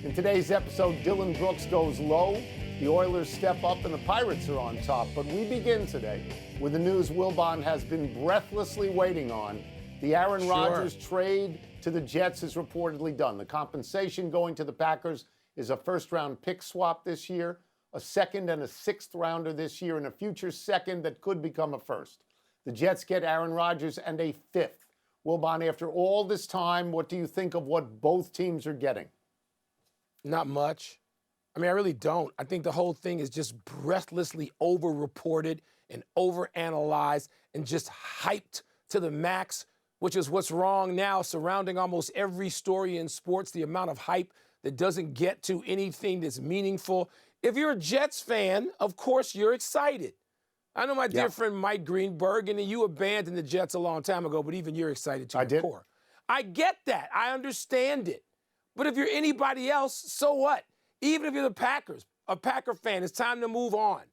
In today's episode, Dillon Brooks goes low, the Oilers step up, and the Pirates are on top. But we begin today with the news Wilbon has been breathlessly waiting on. The Aaron Rodgers trade to the Jets is reportedly done. The compensation going to the Packers is a first-round pick swap this year, a second and a sixth rounder this year, and a future second that could become a first. The Jets get Aaron Rodgers and a fifth. Wilbon, after all this time, what do you think of what both teams are getting? Not much. I mean, I really don't. I think the whole thing is just breathlessly over-reported and over-analyzed and just hyped to the max, which is what's wrong now surrounding almost every story in sports, the amount of hype that doesn't get to anything that's meaningful. If you're a Jets fan, of course you're excited. I know my dear friend Mike Greenberg, and you abandoned the Jets a long time ago, but even you're excited to your core. I get that. I understand it. But if you're anybody else, so what? Even if you're the Packers, a Packer fan, it's time to move on.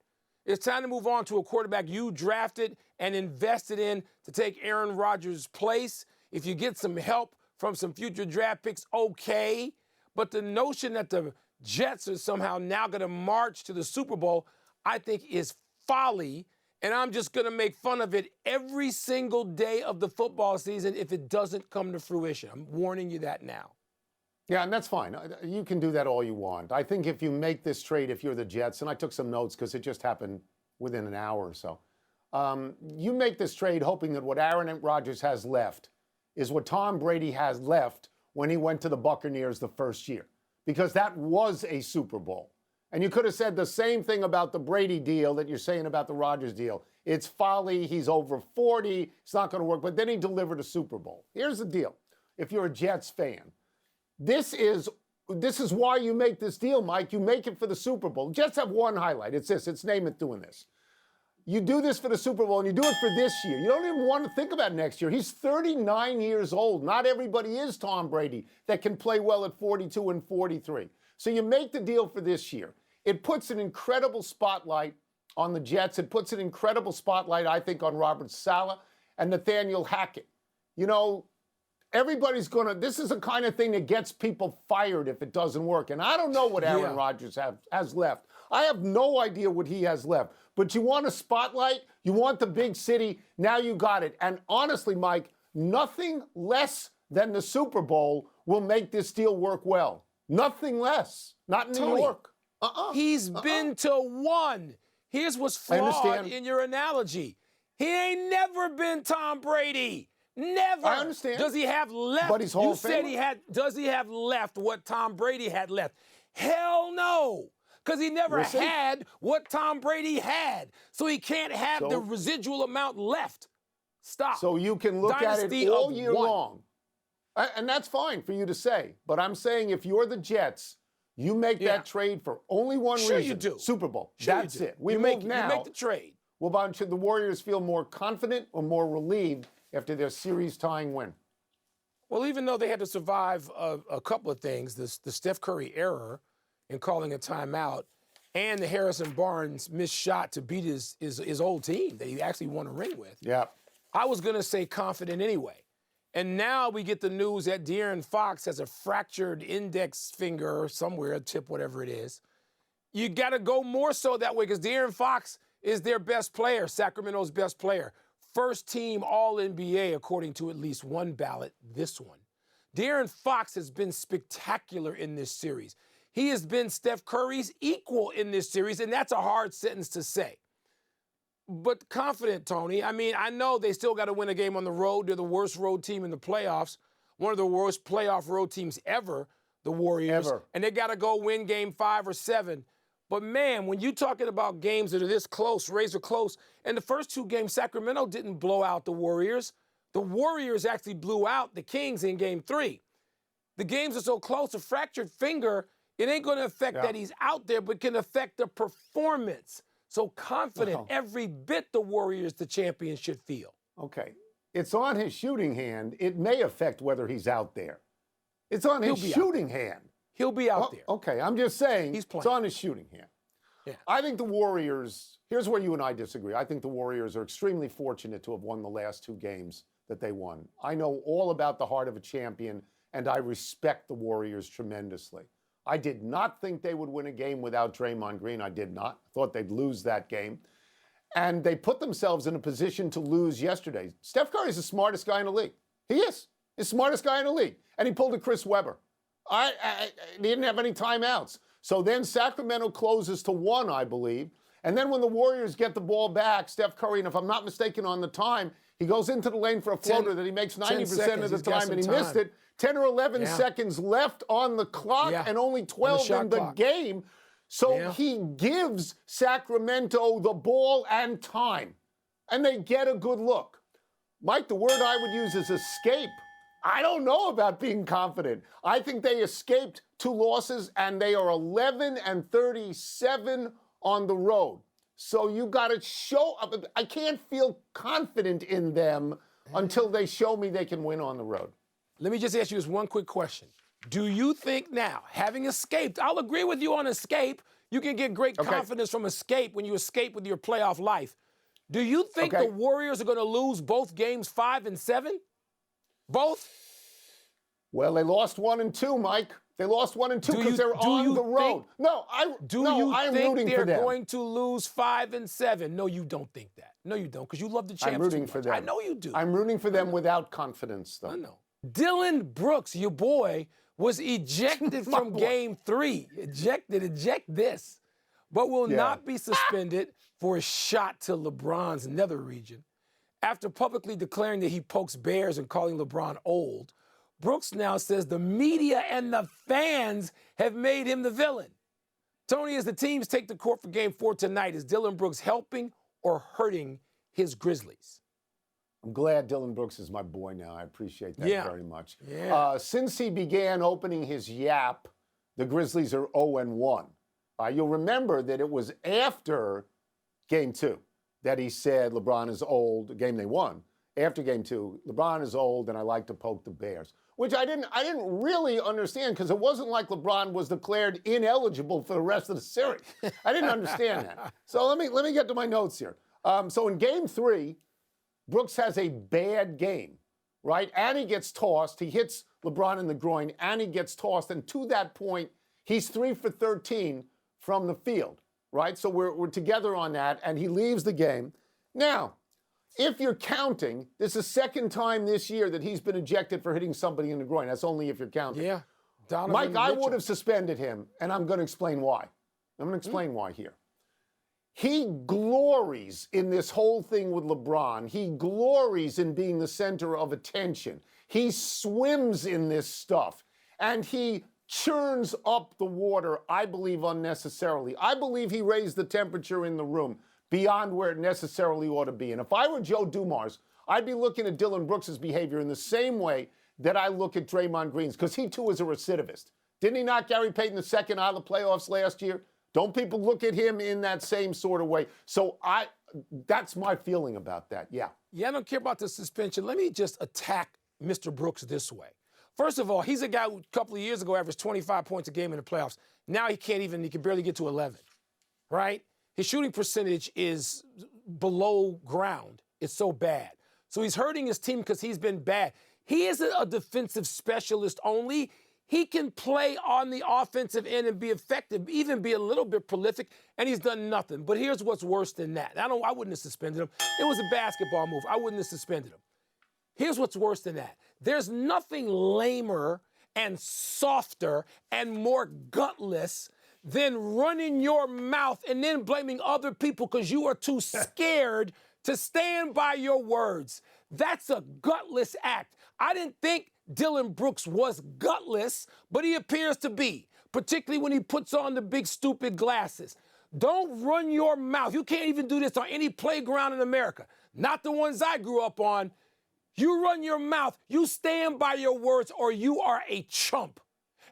It's time to move on to a quarterback you drafted and invested in to take Aaron Rodgers' place. If you get some help from some future draft picks, okay. But the notion that the Jets are somehow now going to march to the Super Bowl, I think is folly. And I'm just going to make fun of it every single day of the football season if it doesn't come to fruition. I'm warning you that now. Yeah, and that's fine. You can do that all you want. I think if you make this trade, if you're the Jets, and I took some notes because it just happened within an hour or so, you make this trade hoping that what Aaron Rodgers has left is what Tom Brady has left when he went to the Buccaneers the first year, because that was a Super Bowl. And you could have said the same thing about the Brady deal that you're saying about the Rodgers deal. It's folly. He's over 40. It's not going to work. But then he delivered a Super Bowl. Here's the deal. If you're a Jets fan, this is why you make this deal, Mike. You make it for the Super Bowl. Jets have one highlight. It's this. It's Namath doing this. You do this for the Super Bowl, and you do it for this year. You don't even want to think about next year. He's 39 years old. Not everybody is Tom Brady that can play well at 42 and 43. So you make the deal for this year. It puts an incredible spotlight on the Jets. It puts an incredible spotlight, I think, on Robert Saleh and Nathaniel Hackett. You know, everybody's going to, this is the kind of thing that gets people fired if it doesn't work. And I don't know what Aaron Rodgers has left. I have no idea what he has left. But you want a spotlight, you want the big city, now you got it. And honestly, Mike, nothing less than the Super Bowl will make this deal work well. Nothing less. Not in New York. He's been to one. Here's what's flawed in your analogy. He ain't never been Tom Brady. Never. I understand. Does he have left? But he's Hall of said Famer. he had. Does he have left what Tom Brady had left? Hell no. Because he never had what Tom Brady had. So he can't have the residual amount left. Stop. So you can look at it all year long. And that's fine for you to say. But I'm saying if you're the Jets, you make that trade for only one reason. You do. Super Bowl. Sure That's you do. it. We you move make, now. You make the trade. Well, should the Warriors feel more confident or more relieved after their series-tying win? Well, even though they had to survive a couple of things, the Steph Curry error in calling a timeout and the Harrison Barnes missed shot to beat his old team that he actually won a ring with. Yeah. I was going to say confident anyway. And now we get the news that De'Aaron Fox has a fractured index finger somewhere, a tip, whatever it is. You got to go more so that way because De'Aaron Fox is their best player, Sacramento's best player. First team All-NBA, according to at least one ballot, this one. De'Aaron Fox has been spectacular in this series. He has been Steph Curry's equal in this series, and that's a hard sentence to say. But confident, Tony. I mean, I know they still got to win a game on the road. They're the worst road team in the playoffs, one of the worst playoff road teams ever, the Warriors. And they got to go win game 5 or 7. But, man, when you're talking about games that are this close, razor close, and the first 2 games, Sacramento didn't blow out the Warriors. The Warriors actually blew out the Kings in game 3. The games are so close, a fractured finger, it ain't going to affect that he's out there, but can affect the performance. So confident every bit the Warriors, the champions, should feel. Okay. It's on his shooting hand. It may affect whether he's out there. It's on his shooting hand. He'll be out there. Okay, I'm just saying he's playing. It's on his shooting hand. Yeah. I think the Warriors, here's where you and I disagree. I think the Warriors are extremely fortunate to have won the last 2 games that they won. I know all about the heart of a champion, and I respect the Warriors tremendously. I did not think they would win a game without Draymond Green. I did not. I thought they'd lose that game. And they put themselves in a position to lose yesterday. Steph Curry is the smartest guy in the league. He is. He's the smartest guy in the league. And he pulled a Chris Webber. He didn't have any timeouts. So then Sacramento closes to 1, I believe. And then when the Warriors get the ball back, Steph Curry, and if I'm not mistaken on the time, he goes into the lane for a floater that he makes 90% of the time, and he missed it. 10 or 11 seconds left on the clock and only 12 in the game. So he gives Sacramento the ball and time, and they get a good look. Mike, the word I would use is escape. I don't know about being confident. I think they escaped 2 losses, and they are 11-37 on the road. So you got to show up. I can't feel confident in them until they show me they can win on the road. Let me just ask you this one quick question. Do you think now, having escaped, I'll agree with you on escape. You can get great confidence from escape when you escape with your playoff life. Do you think the Warriors are going to lose both games 5 and 7? Both? Well, they lost 1 and 2, Mike. They lost 1 and 2 because they're on the road. I'm rooting for them. They're going to lose 5 and 7? No, you don't think that. No, you don't, because you love the champs. I'm rooting for them. I know you do. I'm rooting for them without confidence, though. I know. Dillon Brooks, your boy, was ejected from Game 3. Eject this. But will not be suspended for a shot to LeBron's nether region. After publicly declaring that he pokes bears and calling LeBron old, Brooks now says the media and the fans have made him the villain. Tony, as the teams take the court for Game 4 tonight, is Dillon Brooks helping or hurting his Grizzlies? I'm glad Dillon Brooks is my boy now. I appreciate that very much. Yeah. Since he began opening his yap, the Grizzlies are 0-1. You'll remember that it was after Game 2 that he said LeBron is old, the game they won. After Game 2, LeBron is old and I like to poke the bears, which I didn't really understand because it wasn't like LeBron was declared ineligible for the rest of the series. I didn't understand that. So let me get to my notes here. So in Game 3, Brooks has a bad game, right? And he gets tossed. He hits LeBron in the groin, and he gets tossed. And to that point, he's 3 for 13 from the field, right? So we're together on that, and he leaves the game. Now, if you're counting, this is the second time this year that he's been ejected for hitting somebody in the groin. That's only if you're counting. Yeah. Mike, I would have suspended him, and I'm going to explain why. I'm going to explain why here. He glories in this whole thing with LeBron. He glories in being the center of attention. He swims in this stuff, and he churns up the water, I believe, unnecessarily. I believe he raised the temperature in the room beyond where it necessarily ought to be. And if I were Joe Dumars, I'd be looking at Dillon Brooks' behavior in the same way that I look at Draymond Green's, because he, too, is a recidivist. Didn't he knock Gary Payton II out of the playoffs last year? Don't people look at him in that same sort of way? So that's my feeling about that, yeah. Yeah, I don't care about the suspension. Let me just attack Mr. Brooks this way. First of all, he's a guy who a couple of years ago averaged 25 points a game in the playoffs. Now he can barely get to 11, right? His shooting percentage is below ground. It's so bad. So he's hurting his team because he's been bad. He isn't a defensive specialist only. He can play on the offensive end and be effective, even be a little bit prolific, and he's done nothing. But here's what's worse than that. I wouldn't have suspended him. It was a basketball move. I wouldn't have suspended him. Here's what's worse than that. There's nothing lamer and softer and more gutless than running your mouth and then blaming other people because you are too scared to stand by your words. That's a gutless act. I didn't think Dillon Brooks was gutless, but he appears to be, particularly when he puts on the big stupid glasses. Don't run your mouth. You can't even do this on any playground in America, not the ones I grew up on. You run your mouth, you stand by your words, or you are a chump.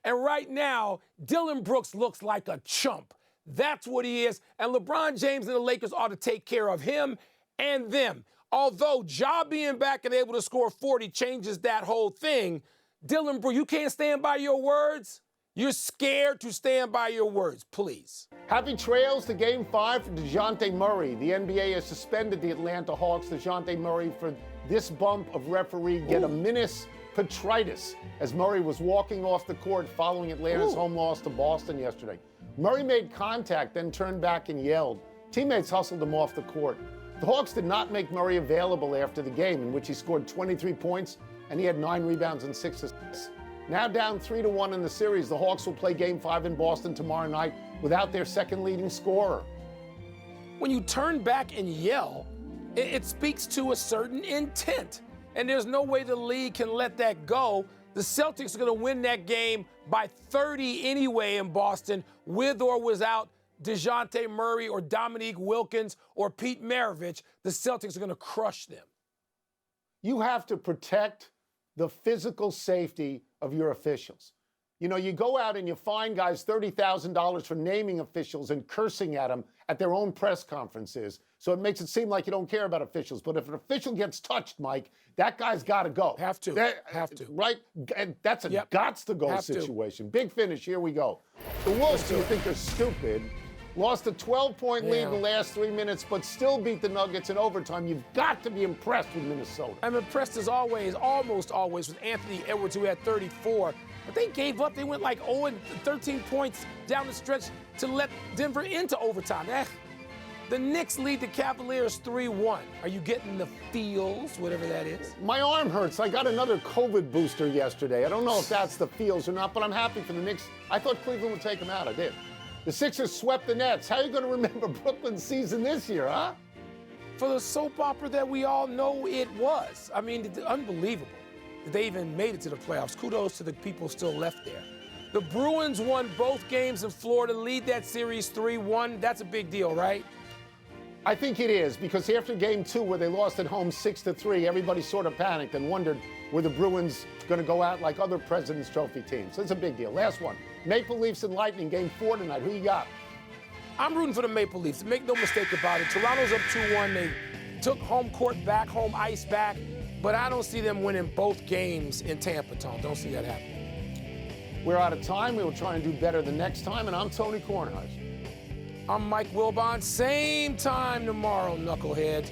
And right now, Dillon Brooks looks like a chump. That's what he is. And LeBron James and the Lakers ought to take care of him and them. Although Ja being back and able to score 40 changes that whole thing, Dillon Brooks, you can't stand by your words? You're scared to stand by your words, please. Happy trails to Game 5 for Dejounte Murray. The NBA has suspended the Atlanta Hawks. Dejounte Murray for this bump of referee get a menace petritis as Murray was walking off the court following Atlanta's home loss to Boston yesterday. Murray made contact, then turned back and yelled. Teammates hustled him off the court. The Hawks did not make Murray available after the game, in which he scored 23 points and he had 9 rebounds and 6 assists. Now down 3-1 in the series, the Hawks will play Game 5 in Boston tomorrow night without their second leading scorer. When you turn back and yell, it speaks to a certain intent. And there's no way the league can let that go. The Celtics are going to win that game by 30 anyway in Boston, with or without Dejounte Murray or Dominique Wilkins or Pete Maravich. The Celtics are going to crush them. You have to protect the physical safety of your officials. You know, you go out and you fine guys $30,000 for naming officials and cursing at them at their own press conferences. So it makes it seem like you don't care about officials. But if an official gets touched, Mike, that guy's got to go. Have to. Have to. Right? And that's a gots-to-go situation. Big finish. Here we go. The Wolves, you think are stupid, lost a 12-point lead in the last 3 minutes, but still beat the Nuggets in overtime. You've got to be impressed with Minnesota. I'm impressed as always, almost always, with Anthony Edwards, who had 34. But they gave up. They went like 0-13 points down the stretch to let Denver into overtime. The Knicks lead the Cavaliers 3-1. Are you getting the feels, whatever that is? My arm hurts. I got another COVID booster yesterday. I don't know if that's the feels or not, but I'm happy for the Knicks. I thought Cleveland would take them out. I did. The Sixers swept the Nets. How are you going to remember Brooklyn's season this year, huh? For the soap opera that we all know it was. I mean, it's unbelievable that they even made it to the playoffs. Kudos to the people still left there. The Bruins won both games in Florida, lead that series 3-1. That's a big deal, right? I think it is, because after game 2, where they lost at home 6-3, everybody sort of panicked and wondered, were the Bruins going to go out like other President's Trophy teams? It's a big deal. Last one. Maple Leafs and Lightning, game 4 tonight. Who you got? I'm rooting for the Maple Leafs. Make no mistake about it. Toronto's up 2-1. They took home court back, home ice back, but I don't see them winning both games in Tampa, Tom. Don't see that happening. We're out of time. We will try and do better the next time, and I'm Tony Kornheiser. I'm Mike Wilbon. Same time tomorrow, knuckleheads.